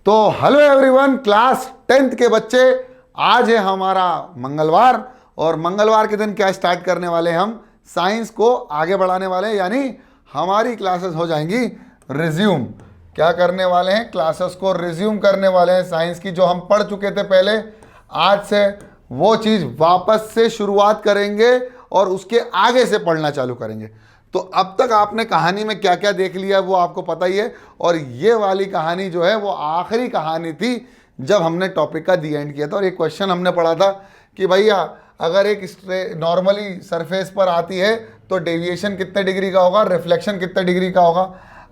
तो hello everyone, class 10th के बच्चे, आज है हमारा मंगलवार और मंगलवार के दिन क्या स्टार्ट करने वाले हैं हम साइंस को आगे बढ़ाने वाले हैं, यानी हमारी क्लासेस हो जाएंगी रिज्यूम। क्या करने वाले हैं? क्लासेस को रिज्यूम करने वाले हैं साइंस की, जो हम पढ़ चुके थे पहले। आज से वो चीज़ वापस से शुरुआत करेंगे और उसके आगे से पढ़ना चालू करेंगे। तो अब तक आपने कहानी में क्या क्या देख लिया वो आपको पता ही है, और ये वाली कहानी जो है वो आखिरी कहानी थी जब हमने टॉपिक का दी एंड किया था। और एक क्वेश्चन हमने पढ़ा था कि भैया अगर एक नॉर्मली सरफेस पर आती है तो डेविएशन कितने डिग्री का होगा, रिफ्लेक्शन कितने डिग्री का होगा।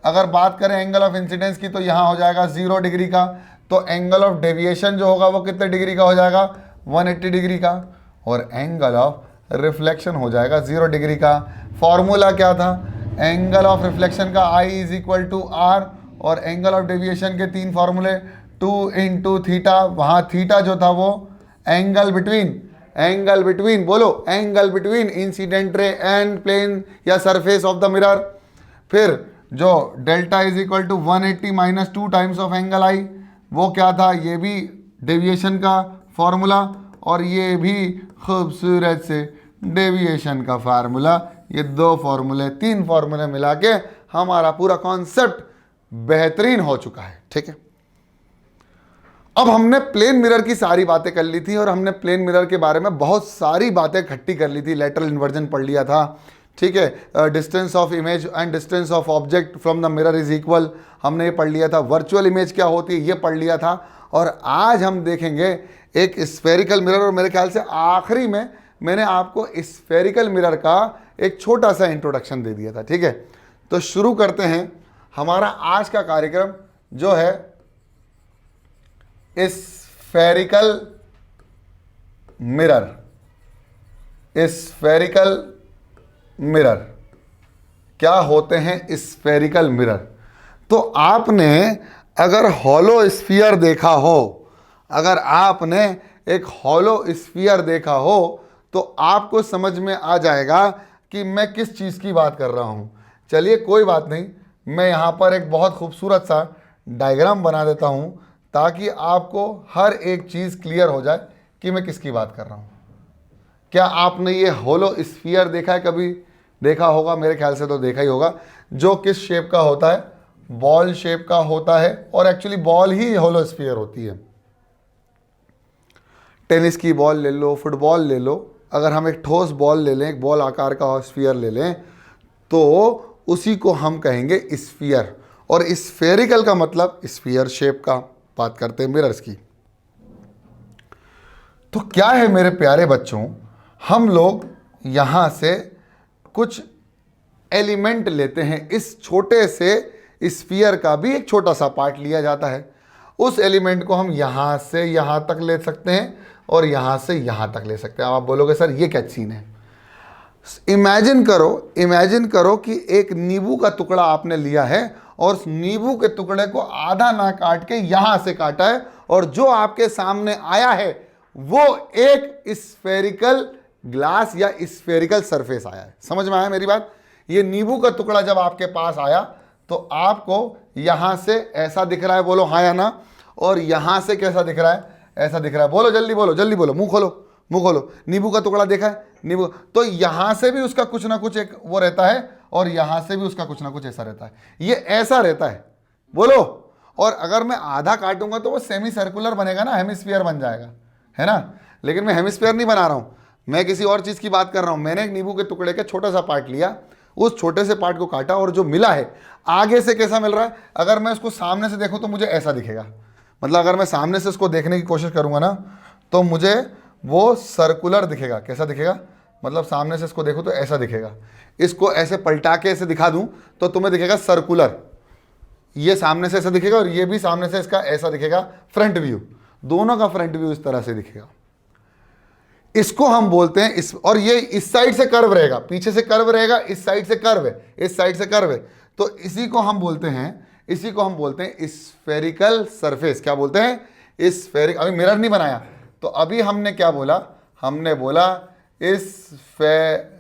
अगर बात करें एंगल ऑफ इंसिडेंस की तो यहाँ हो जाएगा 0 डिग्री का, तो एंगल ऑफ डेविएशन जो होगा वो कितने डिग्री का हो जाएगा, 180 डिग्री का, और एंगल ऑफ रिफ्लेक्शन हो जाएगा 0 डिग्री का। फॉर्मूला क्या था? एंगल ऑफ रिफ्लेक्शन का I is equal to r, और एंगल ऑफ डेविएशन के 3 फॉर्मूले, 2 इंटू थीटा। वहाँ थीटा जो था वो एंगल बिटवीन बोलो, angle between incident ray and plane या सरफेस ऑफ द मिरर। फिर जो delta is equal to 180 minus 2 times of angle I, वो क्या था? ये भी डेविएशन का फॉर्मूला, और ये भी खूबसूरत से डेविएशन का फार्मूला। ये 2 फॉर्मूले, 3 फॉर्मूले मिला के हमारा पूरा कॉन्सेप्ट बेहतरीन हो चुका है। ठीक है, अब हमने प्लेन मिरर की सारी बातें कर ली थी, और हमने प्लेन मिरर के बारे में बहुत सारी बातें इकट्ठी कर ली थी। लेटरल इन्वर्जन पढ़ लिया था, ठीक है। Distance of image and distance of object from the mirror is equal, हमने ये पढ़ लिया था। वर्चुअल इमेज क्या होती है ये पढ़ लिया था। और आज हम देखेंगे एक स्फेरिकल मिरर, और मेरे ख्याल से आखिरी में मैंने आपको स्फेरिकल मिरर का एक छोटा सा इंट्रोडक्शन दे दिया था। ठीक है, तो शुरू करते हैं हमारा आज का कार्यक्रम जो है स्फेरिकल मिरर। स्फेरिकल मिरर क्या होते हैं? स्फेरिकल मिरर, तो आपने अगर हॉलो स्फीयर देखा हो, अगर आपने एक हॉलो स्फीयर देखा हो तो आपको समझ में आ जाएगा कि मैं किस चीज़ की बात कर रहा हूँ। चलिए कोई बात नहीं, मैं यहाँ पर एक बहुत खूबसूरत सा डायग्राम बना देता हूँ ताकि आपको हर एक चीज़ क्लियर हो जाए कि मैं किसकी बात कर रहा हूँ। क्या आपने ये होलो स्फीयर देखा है? कभी देखा होगा, मेरे ख्याल से तो देखा ही होगा। जो किस शेप का होता है? बॉल शेप का होता है, और एक्चुअली बॉल ही होलो स्फीयर होती है। टेनिस की बॉल ले लो, फुटबॉल ले लो, अगर हम एक ठोस बॉल ले लें, एक बॉल आकार का स्फीयर ले लें, तो उसी को हम कहेंगे स्फीयर। और स्फेरिकल का मतलब स्फीयर शेप का, बात करते हैं मिरर्स की। तो क्या है मेरे प्यारे बच्चों, हम लोग यहाँ से कुछ एलिमेंट लेते हैं। इस छोटे से स्फीयर का भी एक छोटा सा पार्ट लिया जाता है। उस एलिमेंट को हम यहाँ से यहाँ तक ले सकते हैं और यहाँ से यहाँ तक ले सकते हैं। अब आप बोलोगे सर ये क्या सीन है? इमेजिन करो कि एक नींबू का टुकड़ा आपने लिया है, और उस नींबू के टुकड़े को आधा ना काट के यहाँ से काटा है, और जो आपके सामने आया है वो एक स्फेरिकल ग्लास या स्फेरिकल सरफेस आया है। समझ में आया मेरी बात? ये नींबू का टुकड़ा जब आपके पास आया तो आपको यहाँ से ऐसा दिख रहा है, बोलो हाँ या ना, और यहाँ से कैसा दिख रहा है? ऐसा दिख रहा है। बोलो जल्दी बोलो, मुंह खोलो। नींबू का टुकड़ा देखा है? नींबू, तो यहाँ से भी उसका कुछ ना कुछ एक वो रहता है, और यहाँ से भी उसका कुछ ना कुछ ऐसा रहता है। ये ऐसा रहता है, बोलो। और अगर मैं आधा काटूंगा तो वो सेमी सर्कुलर बनेगा ना, हेमिस्फीयर बन जाएगा, है ना। लेकिन मैं हेमिस्फीयर नहीं बना रहा हूँ, मैं किसी और चीज़ की बात कर रहा हूँ। मैंने एक नींबू के टुकड़े का छोटा सा पार्ट लिया, उस छोटे से पार्ट को काटा, और जो मिला है आगे से कैसा मिल रहा है? अगर मैं उसको सामने से देखूँ तो मुझे ऐसा दिखेगा। मतलब अगर मैं सामने से उसको देखने की कोशिश करूँगा ना तो मुझे वो सर्कुलर दिखेगा। कैसा दिखेगा? मतलब सामने से इसको देखो तो ऐसा दिखेगा। इसको ऐसे पलटा के ऐसे दिखा दूं तो तुम्हें दिखेगा सर्कुलर। ये सामने से ऐसा दिखेगा, और ये भी सामने से इसका ऐसा दिखेगा, फ्रंट व्यू। दोनों का फ्रंट व्यू इस तरह से दिखेगा। इसको हम बोलते हैं इस, और ये इस साइड से कर्व रहेगा, पीछे से कर्व रहेगा, इस साइड से कर्व है, इस साइड से कर्व है। तो इसी को हम बोलते हैं स्फेरिकल सरफेस। क्या बोलते हैं? स्फेरिकल। अभी मिरर नहीं बनाया, तो अभी हमने क्या बोला? हमने बोला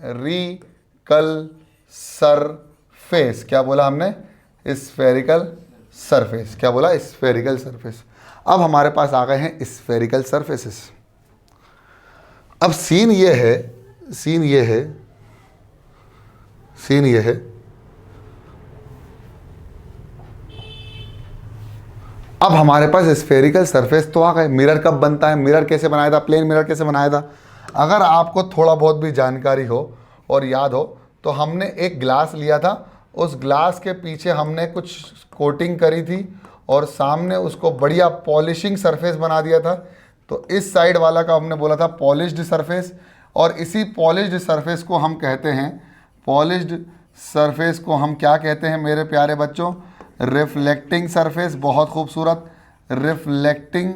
स्फेरिकल सरफेस। क्या बोला हमने? Spherical surface. क्या बोला? Spherical surface. अब हमारे पास आ गए हैं स्फेरिकल सरफेसेस। अब सीन ये है, सीन ये है, सीन ये है, अब हमारे पास स्फेरिकल सरफेस तो आ गए। मिरर कब बनता है? मिरर कैसे बनाया था? प्लेन मिरर कैसे बनाया था? अगर आपको थोड़ा बहुत भी जानकारी हो और याद हो तो हमने एक ग्लास लिया था, उस ग्लास के पीछे हमने कुछ कोटिंग करी थी और सामने उसको बढ़िया पॉलिशिंग सरफेस बना दिया था। तो इस साइड वाला का हमने बोला था पॉलिश्ड सरफेस, और इसी पॉलिश्ड सरफेस को हम कहते हैं, पॉलिश्ड सरफेस को हम क्या कहते हैं मेरे प्यारे बच्चों? Reflecting surface. बहुत खूबसूरत, रिफ्लेक्टिंग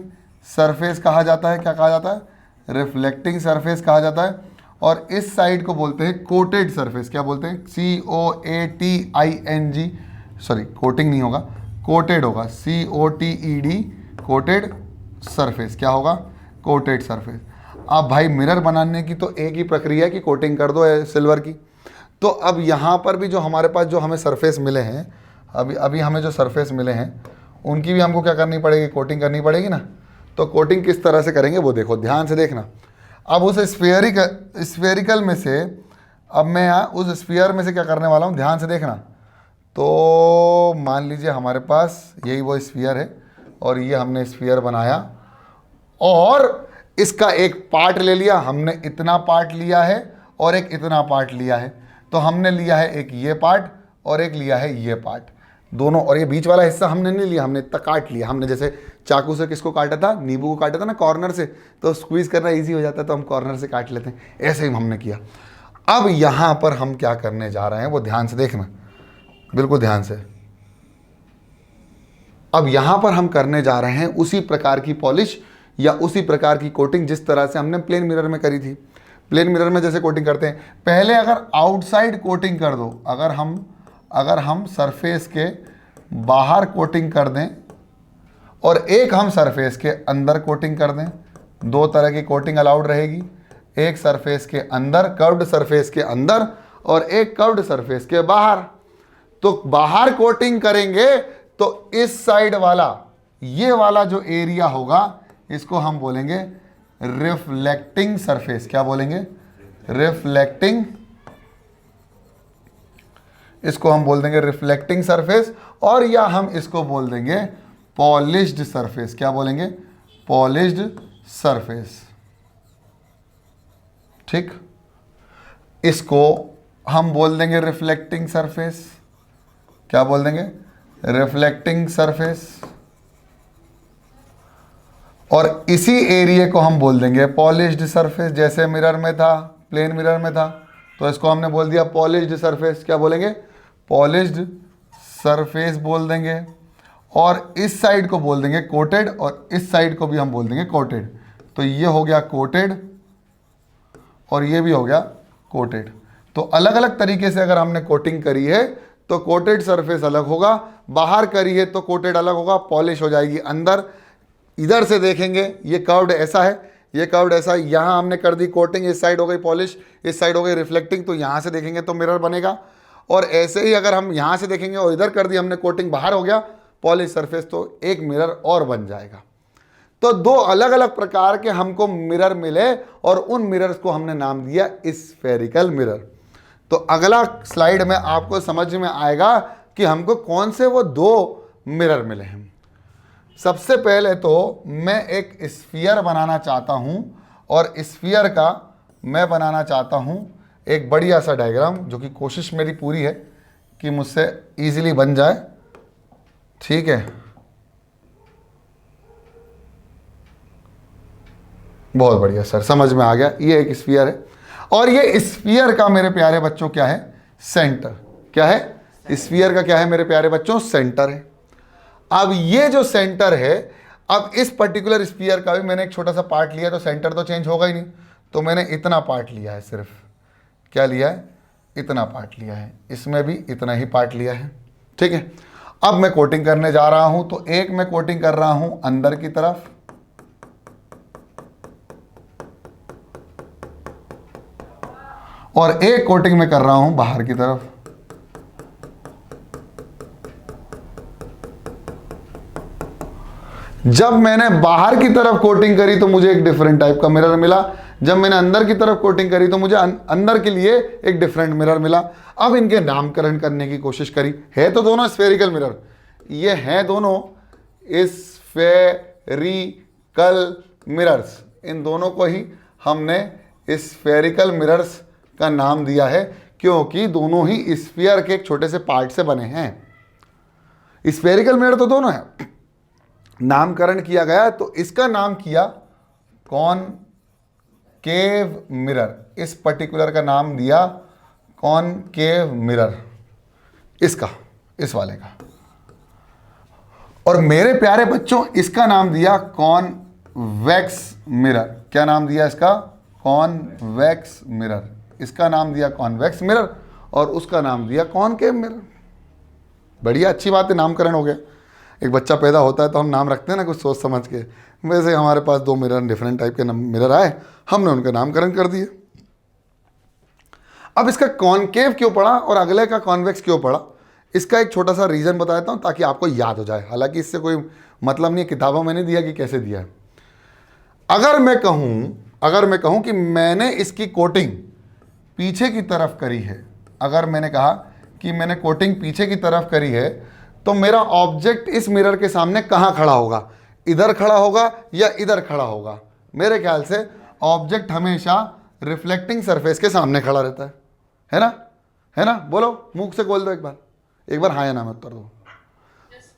सरफेस कहा जाता है। क्या कहा जाता है? रिफ्लेक्टिंग सरफेस कहा जाता है। और इस साइड को बोलते हैं कोटेड सरफेस। क्या बोलते हैं? COATING, सॉरी कोटिंग नहीं होगा, कोटेड होगा, COTED, कोटेड सरफेस। क्या होगा? Coated surface. अब भाई मिरर बनाने की तो एक ही प्रक्रिया है कि कोटिंग कर दो सिल्वर की। तो अब यहाँ पर भी जो हमारे पास जो हमें सरफेस मिले हैं, अभी हमें जो सरफेस मिले हैं उनकी भी हमको क्या करनी पड़ेगी? कोटिंग करनी पड़ेगी ना। तो कोटिंग किस तरह से करेंगे वो देखो, ध्यान से देखना। अब उस स्फेरिकल में से, अब मैं उस स्फीयर में से क्या करने वाला हूँ, ध्यान से देखना। तो मान लीजिए हमारे पास यही वो स्फीयर है और ये हमने स्फीयर बनाया और इसका एक पार्ट ले लिया हमने, इतना पार्ट लिया है और एक इतना पार्ट लिया है। तो हमने लिया है एक ये पार्ट और एक लिया है ये पार्ट, दोनों। और ये बीच वाला हिस्सा हमने नहीं लिया, हमने इतना काट लिया। हमने जैसे चाकू से किसको काटा था? नींबू को काटा था ना कॉर्नर से, तो स्क्वीज़ करना इजी हो जाता है तो हम कॉर्नर से काट लेते हैं, ऐसे ही हमने किया। अब यहाँ पर हम क्या करने जा रहे हैं वो ध्यान से देखना, बिल्कुल ध्यान से। अब यहाँ पर हम करने जा रहे हैं उसी प्रकार की पॉलिश या उसी प्रकार की कोटिंग जिस तरह से हमने प्लेन मिरर में करी थी। प्लेन मिरर में जैसे कोटिंग करते हैं, पहले अगर आउटसाइड कोटिंग कर दो, अगर हम सरफेस के बाहर कोटिंग कर दें और एक हम सरफेस के अंदर कोटिंग कर दें, दो तरह की कोटिंग अलाउड रहेगी। एक सरफेस के अंदर, कर्व्ड सरफेस के अंदर, और एक कर्व्ड सरफेस के बाहर। तो बाहर कोटिंग करेंगे तो इस साइड वाला, ये वाला जो एरिया होगा इसको हम बोलेंगे रिफ्लेक्टिंग सरफेस। क्या बोलेंगे? रिफ्लेक्टिंग, इसको हम बोल देंगे रिफ्लेक्टिंग सरफेस, और या हम इसको बोल देंगे पॉलिश्ड सरफेस। क्या बोलेंगे? Polished surface. ठीक, इसको हम बोल देंगे रिफ्लेक्टिंग सरफेस। क्या बोल देंगे? Reflecting surface. और इसी एरिया को हम बोल देंगे पॉलिश्ड सरफेस। जैसे मिरर में था, प्लेन मिरर में था, तो इसको हमने बोल दिया पॉलिश्ड सरफेस। क्या बोलेंगे? पॉलिश्ड सरफेस बोल देंगे। और इस साइड को बोल देंगे कोटेड, और इस साइड को भी हम बोल देंगे कोटेड। तो ये हो गया कोटेड और ये भी हो गया कोटेड। तो अलग अलग तरीके से अगर हमने कोटिंग करी है तो कोटेड सरफेस अलग होगा, बाहर करी है तो कोटेड अलग होगा, पॉलिश हो जाएगी अंदर। इधर से देखेंगे ये कर्व्ड ऐसा है, ये कर्व्ड ऐसा है, यहाँ हमने कर दी कोटिंग, इस साइड हो गई पॉलिश, इस साइड हो गई रिफ्लेक्टिंग, तो यहाँ से देखेंगे तो मिरर बनेगा। और ऐसे ही अगर हम यहाँ से देखेंगे और इधर कर दी हमने कोटिंग, बाहर हो गया पॉलिश सरफेस, तो एक मिरर और बन जाएगा। तो दो अलग अलग प्रकार के हमको मिरर मिले और उन मिरर्स को हमने नाम दिया स्फेरिकल मिरर। तो अगला स्लाइड में आपको समझ में आएगा कि हमको कौन से वो दो मिरर मिले हैं। सबसे पहले तो मैं एक स्फीयर बनाना चाहता हूं, और स्फीयर का मैं बनाना चाहता हूं एक बढ़िया सा डायग्राम, जो कि कोशिश मेरी पूरी है कि मुझसे इजीली बन जाए। ठीक है, बहुत बढ़िया सर, समझ में आ गया। ये एक स्फीयर है और ये स्फीयर का मेरे प्यारे बच्चों क्या है? सेंटर। क्या है? स्फीयर का क्या है मेरे प्यारे बच्चों? सेंटर है। अब ये जो सेंटर है, अब इस पर्टिकुलर स्फीयर का भी मैंने एक छोटा सा पार्ट लिया, तो सेंटर तो चेंज होगा ही नहीं, तो मैंने इतना पार्ट लिया है सिर्फ। क्या लिया है? इतना पार्ट लिया है। इसमें भी इतना ही पार्ट लिया है। ठीक है, अब मैं कोटिंग करने जा रहा हूं, तो एक मैं कोटिंग कर रहा हूं अंदर की तरफ, और एक कोटिंग में कर रहा हूं बाहर की तरफ। जब मैंने बाहर की तरफ कोटिंग करी तो मुझे एक डिफरेंट टाइप का मिरर मिला, जब मैंने अंदर की तरफ कोटिंग करी तो मुझे अंदर के लिए एक डिफरेंट मिरर मिला। अब इनके नामकरण करने की कोशिश करी, है तो दोनों स्फेरिकल मिरर, ये हैं दोनों स्फेरिकल मिरर्स, इन दोनों को ही हमने स्फेरिकल मिरर्स का नाम दिया है क्योंकि दोनों ही स्फीयर के एक छोटे से पार्ट से बने हैं। स्फेरिकल मिरर तो दोनों है, नामकरण किया गया तो इसका नाम किया कॉनकेव मिरर, इस पर्टिकुलर का नाम दिया कॉनकेव मिरर, इसका, इस वाले का। और मेरे प्यारे बच्चों इसका नाम दिया कॉन्वेक्स मिरर। क्या नाम दिया इसका? Convex mirror. इसका नाम दिया कॉन्वेक्स मिरर और उसका नाम दिया कॉनकेव मिरर। बढ़िया, अच्छी बात है, नामकरण हो गया। एक बच्चा पैदा होता है तो हम नाम रखते हैं ना कुछ सोच समझ के, वैसे हमारे पास दो मिरर, डिफरेंट टाइप के मिरर आए, हमने उनका नामकरण कर दिए। अब इसका कॉनकेव क्यों पड़ा और अगले का कॉन्वेक्स क्यों पड़ा, इसका एक छोटा सा रीज़न बता देता हूँ ताकि आपको याद हो जाए। हालांकि इससे कोई मतलब नहीं है, किताबों में नहीं दिया कि कैसे दिया है। अगर मैं कहूँ कि मैंने इसकी कोटिंग पीछे की तरफ करी है, अगर मैंने कहा कि मैंने कोटिंग पीछे की तरफ करी है, तो मेरा ऑब्जेक्ट इस मिरर के सामने कहाँ खड़ा होगा? इधर खड़ा होगा या इधर खड़ा होगा? मेरे ख्याल से ऑब्जेक्ट हमेशा रिफ्लेक्टिंग सरफेस के सामने खड़ा रहता है ना? है ना? बोलो, मुंह से बोल दो एक बार हाँ या ना में उत्तर दो।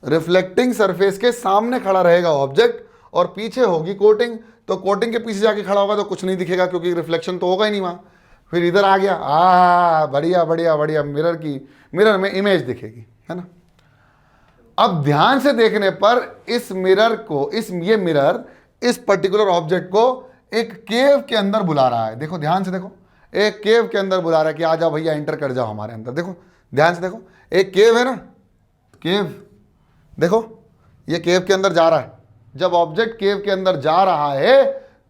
रिफ्लेक्टिंग सरफेस के सामने खड़ा रहेगा ऑब्जेक्ट और पीछे होगी कोटिंग, तो कोटिंग के पीछे जाके खड़ा होगा तो कुछ नहीं दिखेगा क्योंकि रिफ्लेक्शन तो होगा ही नहीं वहाँ। फिर इधर आ गया, बढ़िया बढ़िया बढ़िया, मिरर में इमेज दिखेगी, है ना? अब ध्यान से देखने पर इस मिरर को, ये मिरर इस पर्टिकुलर ऑब्जेक्ट को एक केव के अंदर बुला रहा है। देखो ध्यान से देखो, एक केव के अंदर बुला रहा है कि आ जाओ भैया, एंटर कर जाओ हमारे अंदर। देखो ध्यान से देखो, एक केव है ना, केव, देखो ये केव के अंदर जा रहा है। जब ऑब्जेक्ट केव के अंदर जा रहा है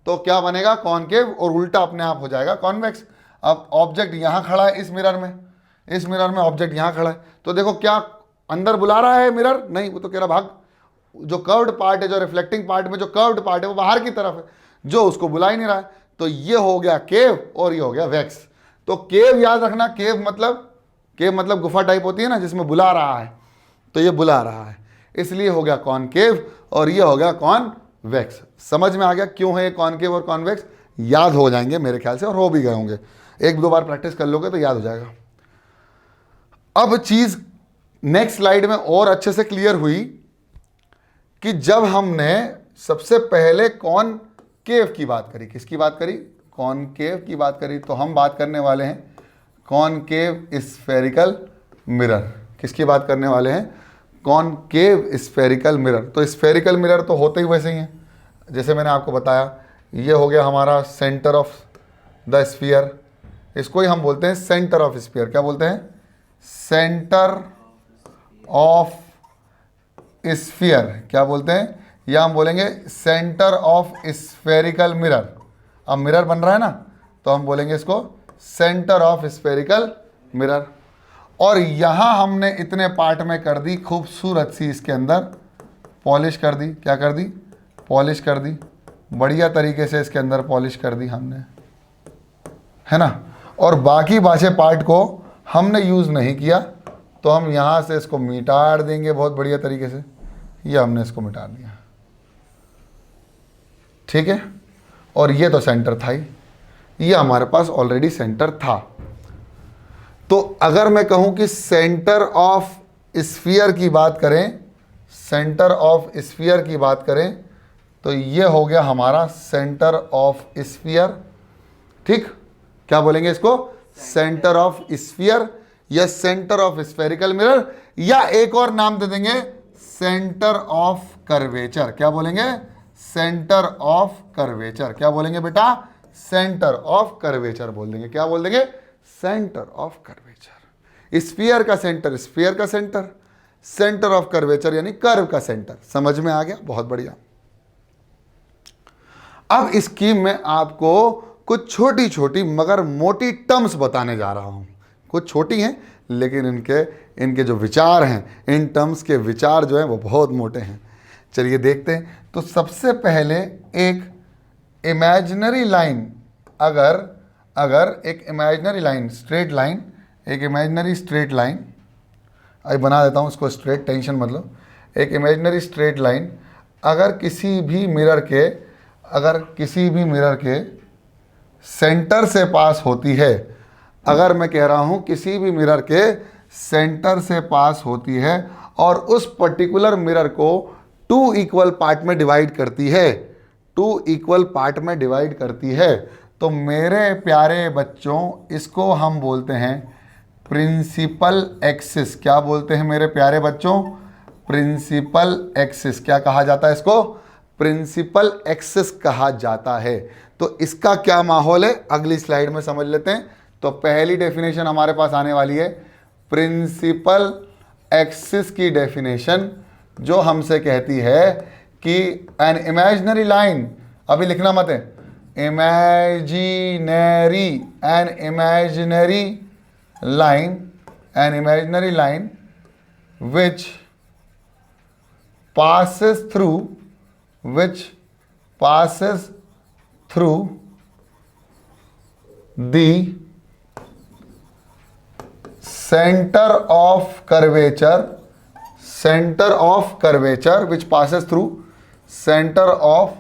तो क्या बनेगा? कॉनकेव, और उल्टा अपने आप हो जाएगा कॉन्वेक्स। अब ऑब्जेक्ट यहाँ खड़ा है इस मिरर में ऑब्जेक्ट यहाँ खड़ा है, तो देखो क्या अंदर बुला रहा है मिरर? नहीं, वो तो कह रहा भाग। जो कर्व्ड पार्ट है, जो रिफ्लेक्टिंग पार्ट में जो कर्व्ड पार्ट है वो बाहर की तरफ है, जो उसको बुला ही नहीं रहा है। तो ये हो गया केव और ये हो गया वैक्स। तो केव याद रखना, केव मतलब गुफा टाइप होती है ना जिसमें बुला रहा है, तो ये बुला रहा है, इसलिए हो गया कॉनकेव और ये हो गया कॉनवेक्स। समझ में आ गया क्यों है ये कॉनकेव और कॉनवेक्स? याद हो जाएंगे मेरे ख्याल से, और हो भी गए होंगे, एक दो बार प्रैक्टिस कर लोगे तो याद हो जाएगा। अब चीज नेक्स्ट स्लाइड में और अच्छे से क्लियर हुई कि जब हमने सबसे पहले कॉनकेव की बात करी, किसकी बात करी? कॉनकेव की बात करी, तो हम बात करने वाले हैं कॉनकेव स्फेरिकल मिरर। किसकी बात करने वाले हैं? Concave spherical mirror. तो स्फेरिकल मिरर तो होते ही वैसे ही हैं, जैसे मैंने आपको बताया, ये हो गया हमारा सेंटर ऑफ द स्फीयर, इसको ही हम बोलते हैं सेंटर ऑफ स्फीयर। क्या बोलते हैं? Centre of sphere. क्या बोलते हैं? या हम बोलेंगे सेंटर ऑफ स्फेरिकल मिरर। अब मिरर बन रहा है ना, तो हम बोलेंगे इसको सेंटर ऑफ स्फेरिकल मिरर। और यहाँ हमने इतने पार्ट में कर दी खूबसूरत सी, इसके अंदर पॉलिश कर दी। क्या कर दी? पॉलिश कर दी, बढ़िया तरीके से इसके अंदर पॉलिश कर दी हमने, है ना? और बाकी बाचे पार्ट को हमने यूज़ नहीं किया, तो हम यहाँ से इसको मिटा देंगे बहुत बढ़िया तरीके से। ये हमने इसको मिटा दिया, ठीक है? और ये तो सेंटर था ही, ये हमारे पास ऑलरेडी सेंटर था। तो अगर मैं कहूँ कि सेंटर ऑफ स्फीयर की बात करें, सेंटर ऑफ स्फीयर की बात करें, तो ये हो गया हमारा सेंटर ऑफ स्फीयर, ठीक? क्या बोलेंगे इसको? सेंटर ऑफ स्फीयर या सेंटर ऑफ स्फेरिकल मिरर, या एक और नाम दे देंगे सेंटर ऑफ कर्वेचर। क्या बोलेंगे? Centre of curvature. क्या बोलेंगे बेटा? सेंटर ऑफ कर्वेचर बोल देंगे। क्या बोल देंगे? Centre of curvature. स्फीयर का सेंटर, स्फीयर का सेंटर, सेंटर ऑफ कर्वेचर यानी कर्व का सेंटर। समझ में आ गया? बहुत बढ़िया। अब इसकी मैं आपको कुछ छोटी छोटी मगर मोटी टर्म्स बताने जा रहा हूं। कुछ छोटी हैं लेकिन इनके जो विचार हैं, इन टर्म्स के विचार जो हैं वो बहुत मोटे हैं। चलिए देखते हैं। तो सबसे पहले एक इमेजिनरी लाइन, अगर एक इमेजिनरी लाइन, स्ट्रेट लाइन, एक इमेजिनरी स्ट्रेट लाइन, अभी बना देता हूँ इसको स्ट्रेट, टेंशन मत लो। एक इमेजिनरी स्ट्रेट लाइन अगर किसी भी मिरर के सेंटर से पास होती है, अगर मैं कह रहा हूँ किसी भी मिरर के सेंटर से पास होती है और उस पर्टिकुलर मिरर को 2 इक्वल पार्ट में डिवाइड करती है, 2 इक्वल पार्ट में डिवाइड करती है, तो मेरे प्यारे बच्चों इसको हम बोलते हैं प्रिंसिपल एक्सिस। क्या बोलते हैं मेरे प्यारे बच्चों? Principal axis. क्या कहा जाता है इसको? प्रिंसिपल एक्सिस कहा जाता है। तो इसका क्या माहौल है अगली स्लाइड में समझ लेते हैं। तो पहली डेफिनेशन हमारे पास आने वाली है प्रिंसिपल एक्सिस की डेफिनेशन, जो हमसे कहती है कि एन इमेजिनरी लाइन, अभी लिखना मत है, an imaginary line which passes through the center of curvature, which passes through center of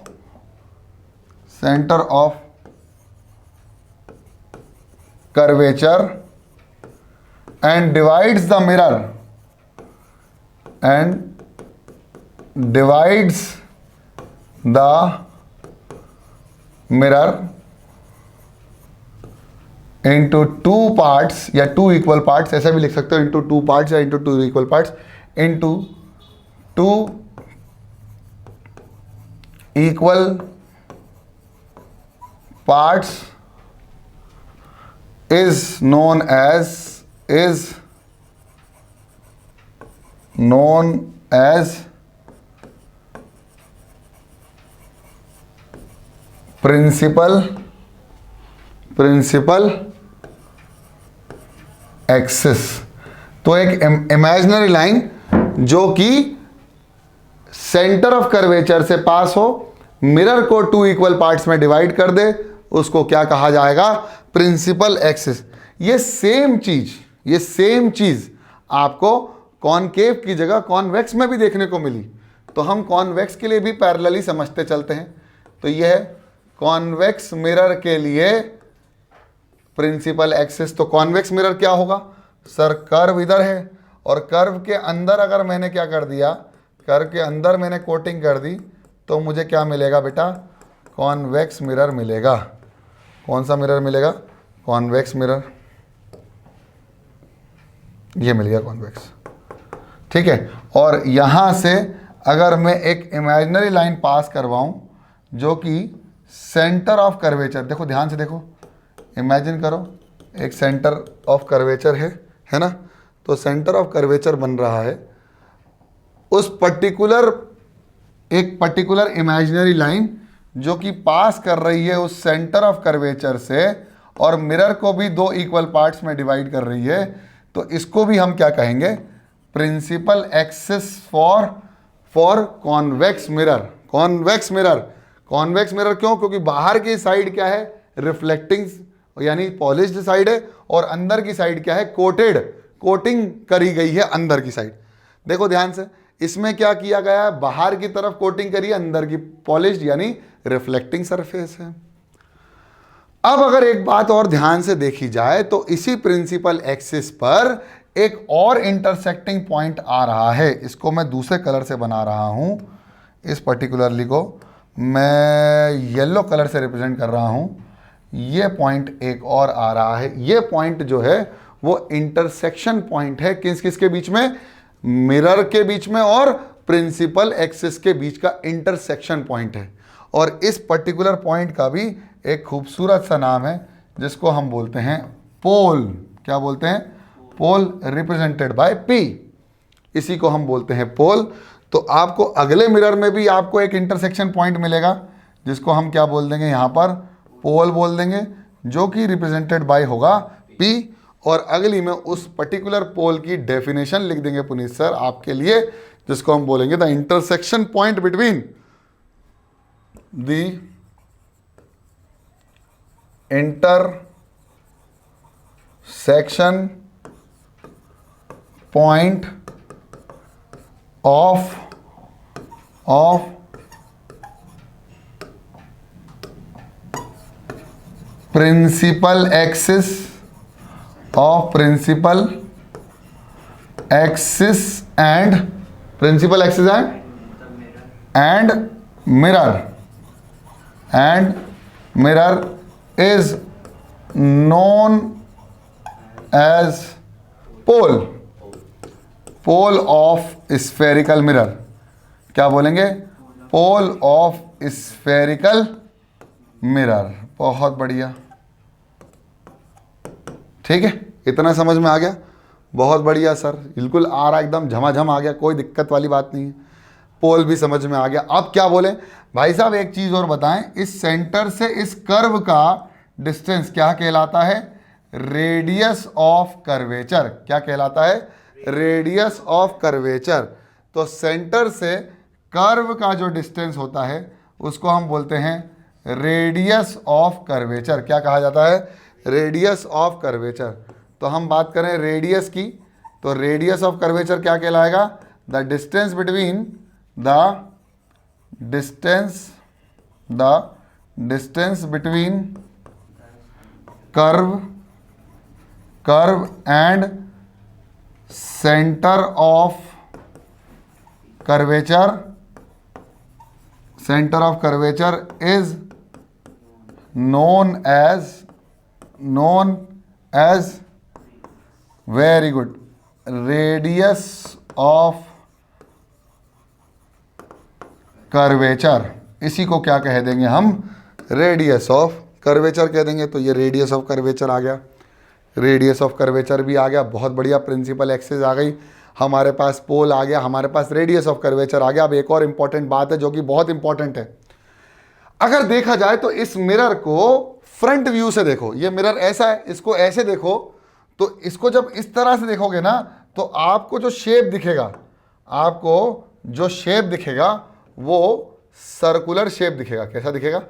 curvature and divides the mirror into 2 parts या 2 equal parts, ऐसा भी लिख सकते हो, into 2 parts या into 2 equal parts, into 2 equal parts is known as principal axis. तो एक imaginary line जो कि सेंटर ऑफ कर्वेचर से पास हो, मिरर को 2 इक्वल पार्ट्स में डिवाइड कर दे, उसको क्या कहा जाएगा? Principal axis. ये सेम चीज आपको कॉनकेव की जगह कॉन्वेक्स में भी देखने को मिली। तो हम कॉन्वेक्स के लिए भी पैरेलली समझते चलते हैं। तो यह कॉन्वेक्स मिरर के लिए प्रिंसिपल एक्सिस। तो कॉन्वेक्स मिरर क्या होगा? सर कर्व इधर है और कर्व के अंदर अगर मैंने क्या कर दिया, कर्व के अंदर मैंने कोटिंग कर दी, तो मुझे क्या मिलेगा बेटा? कॉन्वेक्स मिरर मिलेगा। कौन सा मिरर मिलेगा? Convex mirror. ये मिल गया कॉन्वेक्स, ठीक है। और यहां से अगर मैं एक इमेजिनरी लाइन पास करवाऊं जो कि सेंटर ऑफ कर्वेचर, देखो ध्यान से देखो, इमेजिन करो एक सेंटर ऑफ कर्वेचर है ना। तो सेंटर ऑफ कर्वेचर बन रहा है, उस पर्टिकुलर इमेजिनरी लाइन जो कि पास कर रही है उस सेंटर ऑफ कर्वेचर से और मिरर को भी 2 इक्वल पार्ट्स में डिवाइड कर रही है, तो इसको भी हम क्या कहेंगे? Principal axis for convex mirror. Convex mirror क्यों? क्योंकि बाहर की साइड क्या है? रिफ्लेक्टिंग यानी पॉलिश्ड साइड है, और अंदर की साइड क्या है? कोटिंग करी गई है अंदर की साइड। देखो ध्यान से, इसमें क्या किया गया है? बाहर की तरफ कोटिंग करी है, अंदर की पॉलिश्ड यानी रिफ्लेक्टिंग सरफेस है। अब अगर एक बात और ध्यान से देखी जाए तो इसी प्रिंसिपल एक्सिस पर एक और इंटरसेक्टिंग पॉइंट आ रहा है। इसको मैं दूसरे कलर से बना रहा हूं, इस पर्टिकुलरली को मैं येलो कलर से रिप्रेजेंट कर रहा हूं। ये पॉइंट एक और आ रहा है। ये पॉइंट जो है वो इंटरसेक्शन पॉइंट है किसके बीच में? मिरर के बीच में और प्रिंसिपल एक्सिस के बीच का इंटरसेक्शन पॉइंट है। और इस पर्टिकुलर पॉइंट का भी एक खूबसूरत सा नाम है जिसको हम बोलते हैं पोल। क्या बोलते हैं? पोल, रिप्रेजेंटेड बाय पी। इसी को हम बोलते हैं पोल। तो आपको अगले मिरर में भी आपको एक इंटरसेक्शन पॉइंट मिलेगा जिसको हम क्या बोल देंगे? यहाँ पर पोल बोल देंगे, जो कि रिप्रेजेंटेड बाय होगा पी। और अगली में उस पर्टिकुलर पोल की डेफिनेशन लिख देंगे पुनीत सर आपके लिए, जिसको हम बोलेंगे the intersection point between the intersection point of principal axis and mirror is known as pole of spherical mirror. क्या बोलेंगे? Pole of spherical mirror. बहुत बढ़िया, ठीक है, इतना समझ में आ गया? बहुत बढ़िया सर, बिल्कुल आ रहा, एकदम झमाझम आ गया, कोई दिक्कत वाली बात नहीं है। पोल भी समझ में आ गया। अब क्या बोले भाई साहब, एक चीज़ और बताएं, इस सेंटर से इस कर्व का डिस्टेंस क्या कहलाता है? Radius of curvature. क्या कहलाता है? Radius of curvature. तो सेंटर से कर्व का जो डिस्टेंस होता है उसको हम बोलते हैं रेडियस ऑफ कर्वेचर। क्या कहा जाता है? Radius of curvature. तो हम बात करें रेडियस की, तो रेडियस ऑफ कर्वेचर क्या कहलाएगा? The distance between curve and centre of curvature is known as very good radius of curvature। इसी को क्या कह देंगे हम? रेडियस ऑफ कर्वेचर कह देंगे। तो ये रेडियस ऑफ कर्वेचर आ गया, रेडियस ऑफ कर्वेचर भी आ गया। बहुत बढ़िया, प्रिंसिपल एक्सिस आ गई, हमारे पास पोल आ गया, हमारे पास रेडियस ऑफ कर्वेचर आ गया। अब एक और इंपॉर्टेंट बात है जो कि बहुत इंपॉर्टेंट है। अगर देखा जाए तो इस मिरर को फ्रंट व्यू से देखो, ये मिरर ऐसा है, इसको ऐसे देखो, तो इसको जब इस तरह से देखोगे ना तो आपको जो शेप दिखेगा, वो सर्कुलर शेप दिखेगा। कैसा दिखेगा?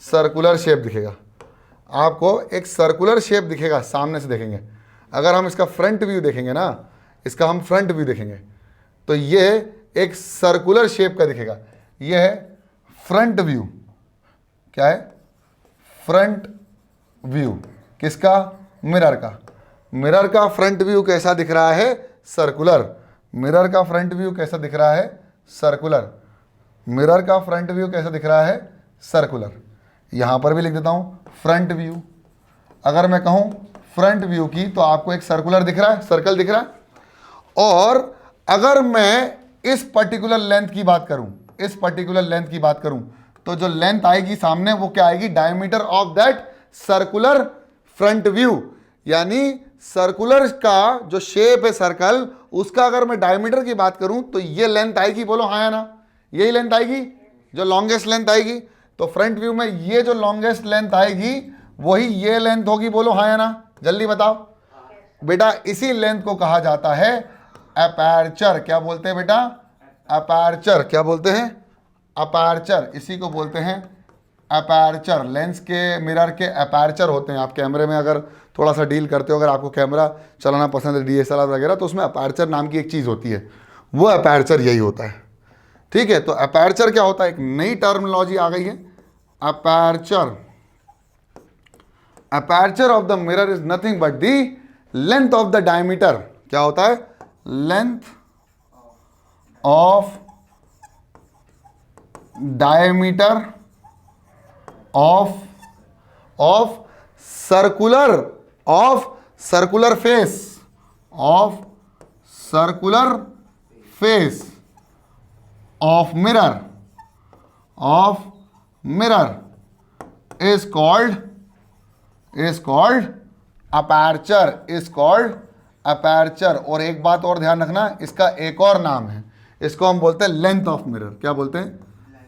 सर्कुलर शेप दिखेगा। आपको एक सर्कुलर शेप दिखेगा सामने से देखेंगे। अगर हम इसका फ्रंट व्यू देखेंगे ना, इसका हम फ्रंट व्यू देखेंगे तो ये एक सर्कुलर शेप का दिखेगा। ये है फ्रंट व्यू। क्या है? Front view. किसका? मिरर का। मिरर का फ्रंट व्यू कैसा दिख रहा है? सर्कुलर। मिरर का फ्रंट व्यू कैसा दिख रहा है? सर्कुलर। मिरर का फ्रंट व्यू कैसा दिख रहा है? सर्कुलर। यहां पर भी लिख देता हूं फ्रंट व्यू। अगर मैं कहूं फ्रंट व्यू की तो आपको एक सर्कुलर दिख रहा है, सर्कल दिख रहा है। और अगर मैं इस पर्टिकुलर लेंथ की बात करूं, तो जो लेंथ आएगी सामने वो क्या आएगी? Diameter of that circular front view. यानी सर्कुलर का जो शेप है सर्कल, उसका अगर मैं डायमीटर की बात करूं तो ये लेंथ आएगी। बोलो हाँ या ना? यही लेंथ आएगी जो लॉन्गेस्ट लेंथ आएगी। तो फ्रंट व्यू में ये जो लॉन्गेस्ट लेंथ आएगी वही ये लेंथ होगी। बोलो हाँ या ना? जल्दी बताओ बेटा। इसी लेंथ को कहा जाता है अपर्चर। क्या बोलते हैं बेटा? अपर्चर। क्या बोलते हैं? अपर्चर। इसी को बोलते हैं अपर्चर। लेंस के, मिरर के अपर्चर होते हैं। आप कैमरे में अगर थोड़ा सा डील करते हो, अगर आपको कैमरा चलाना पसंद है, DSLR वगैरह, तो उसमें अपर्चर नाम की एक चीज़ होती है, वो अपर्चर यही होता है। ठीक है, तो अपर्चर क्या होता है? एक नई टर्मिनोलॉजी आ गई है, aperture. Aperture of the mirror is nothing but the length of the diameter. क्या होता है? Length of diameter of circular face of mirror is called aperture. और एक बात और ध्यान रखना, इसका एक और नाम है, इसको हम बोलते हैं लेंथ ऑफ मिरर। क्या बोलते हैं?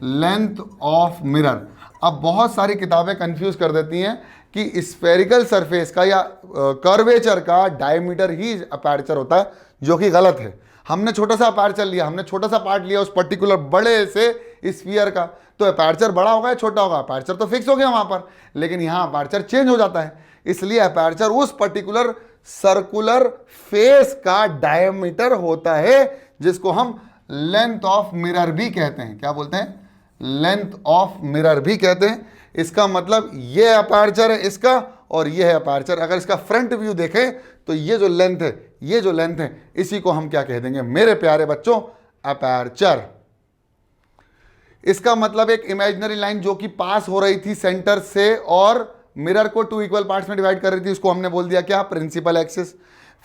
Length of mirror. अब बहुत सारी किताबें कंफ्यूज कर देती हैं कि स्फेरिकल सरफेस का या कर्वेचर का डायमीटर ही अपर्चर होता है, जो कि गलत है। हमने छोटा सा अपर्चर लिया, हमने छोटा सा पार्ट लिया उस पर्टिकुलर बड़े से स्फीयर का, तो अपर्चर बड़ा होगा या छोटा होगा? अपर्चर तो फिक्स हो गया वहां पर, लेकिन यहां अपर्चर चेंज हो जाता है, इसलिए अपर्चर उस पर्टिकुलर सर्कुलर फेस का डायमीटर होता है, जिसको हम लेंथ ऑफ मिरर भी कहते हैं। क्या बोलते हैं? लेंथ ऑफ मिरर भी कहते हैं। इसका मतलब ये अपर्चर है इसका और ये है अपर्चर। अगर इसका फ्रंट व्यू देखें तो ये जो लेंथ है, ये जो लेंथ है, इसी को हम क्या कह देंगे मेरे प्यारे बच्चों? अपर्चर। इसका मतलब एक इमेजिनरी लाइन जो कि पास हो रही थी सेंटर से और मिरर को 2 इक्वल पार्ट्स में डिवाइड कर रही थी, उसको हमने बोल दिया क्या? Principal axis.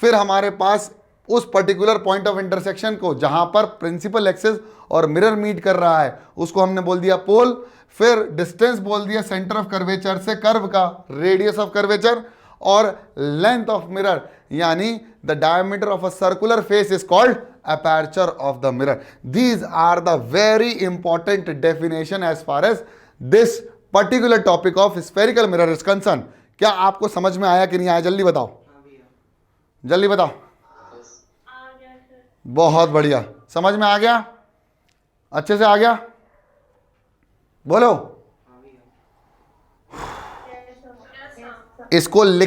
फिर हमारे पास उस पर्टिकुलर पॉइंट ऑफ इंटरसेक्शन को जहां पर प्रिंसिपल एक्सिस और मिरर मीट कर रहा है, उसको हमने बोल दिया पोल। फिर डिस्टेंस बोल दिया सेंटर ऑफ कर्वेचर से कर्व का, रेडियस ऑफ कर्वेचर। और लेंथ ऑफ मिरर यानी the diameter of a circular face is called aperture of the mirror. These are the very important definition as far as this particular topic of spherical mirror is concern. क्या आपको समझ में आया कि नहीं आया? जल्दी बताओ, जल्दी बताओ। बहुत बढ़िया, समझ में आ गया? अच्छे से आ गया? बोलो। इसको लिख